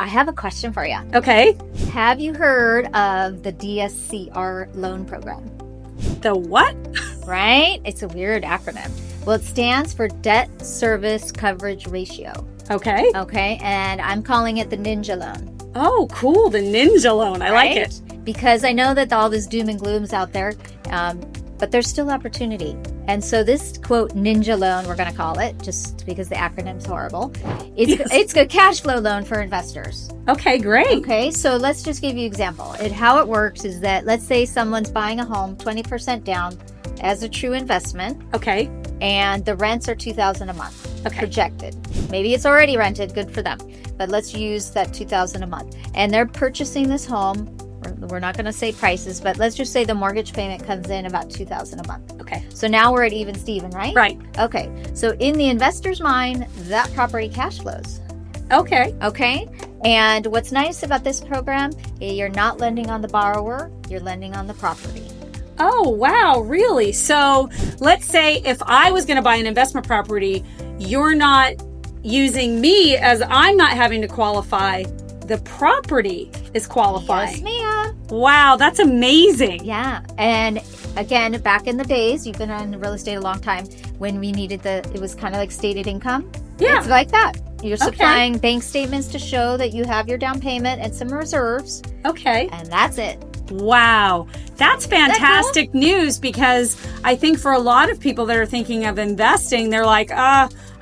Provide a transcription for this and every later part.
I have a question for you. Okay. Have you heard of the DSCR loan program? The what? Right? It's a weird acronym. Well, it stands for Debt Service Coverage Ratio. Okay. Okay. And I'm calling it the Ninja Loan. Oh, cool. The Ninja Loan. I like it. Because I know that all this doom and gloom's out there, but there's still opportunity. And so this, quote, Ninja Loan, we're going to call it, just because the acronym's horrible. It's a cash flow loan for investors. Okay, great. Okay, so let's just give you an example. How it works is that, let's say someone's buying a home, 20% down as a true investment. Okay. And the rents are $2,000 a month. Okay. Projected. Maybe it's already rented, good for them. But let's use that $2,000 a month. And they're purchasing this home. We're not going to say prices, but let's just say the mortgage payment comes in about $2,000 a month. Okay. So now we're at even Steven, right? Right. Okay. So in the investor's mind, that property cash flows. Okay. Okay. And what's nice about this program, you're not lending on the borrower, you're lending on the property. Oh, wow. Really? So let's say if I was going to buy an investment property, you're not using me as I'm not having to qualify. The property is qualifying. Yes, ma'am. Wow, that's amazing. Yeah. And again, back in the days, you've been in real estate a long time, when we needed it was kind of like stated income. Yeah. It's like that. You're supplying bank statements to show that you have your down payment and some reserves. Okay. And that's it. Wow. That's fantastic news, because I think for a lot of people that are thinking of investing, they're like,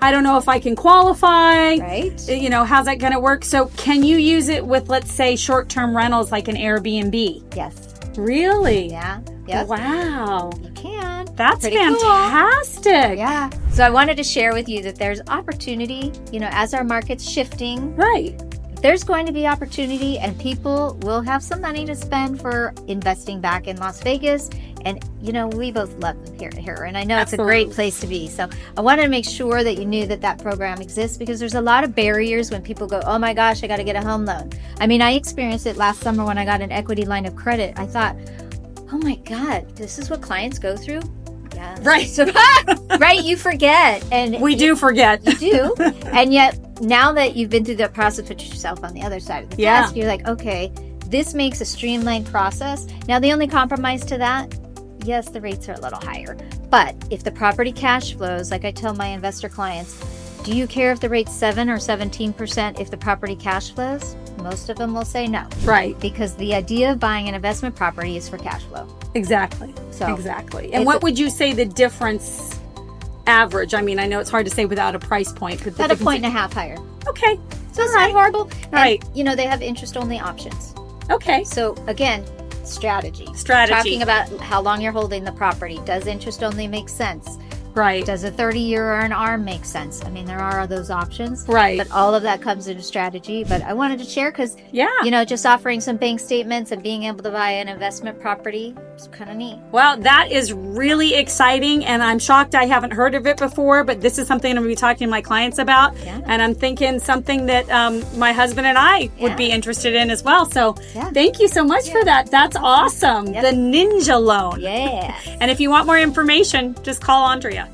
I don't know if I can qualify. Right. You know, how's that going to work? So can you use it with, let's say, short-term rentals like an Airbnb? Yes. Really? Yeah. Yep. Wow. You can. That's Pretty fantastic. Cool. Yeah. So I wanted to share with you that there's opportunity, as our market's shifting. Right. There's going to be opportunity, and people will have some money to spend for investing back in Las Vegas. And, we both love here. And I know it's a great place to be. So I wanted to make sure that you knew that program exists, because there's a lot of barriers when people go, oh my gosh, I got to get a home loan. I mean, I experienced it last summer when I got an equity line of credit. I thought, oh my God, this is what clients go through? Yeah. Right. So, right, you forget. And we do forget. You do. And yet, now that you've been through that process, put yourself on the other side of the desk, you're like, okay, this makes a streamlined process. Now, the only compromise to that, yes, the rates are a little higher. But if the property cash flows, like I tell my investor clients, do you care if the rate's 7 or 17% if the property cash flows? Most of them will say no. Right. Because the idea of buying an investment property is for cash flow. Exactly. So exactly. And what would you say the difference average? I mean, I know it's hard to say without a price point. But about 1.5 points higher. Okay. So it's not horrible. Right. And, they have interest-only options. Okay. So again, strategy. Strategy. Talking about how long you're holding the property. Does interest-only make sense? Right. Does a 30-year or an ARM make sense? I mean, there are those options. Right. But all of that comes into strategy. But I wanted to share because, just offering some bank statements and being able to buy an investment property is kind of neat. Well, that is really exciting. And I'm shocked I haven't heard of it before. But this is something I'm going to be talking to my clients about. Yeah. And I'm thinking something that my husband and I would be interested in as well. So thank you so much for that. That's awesome. Yep. The Ninja Loan. Yeah. And if you want more information, just call Andrea.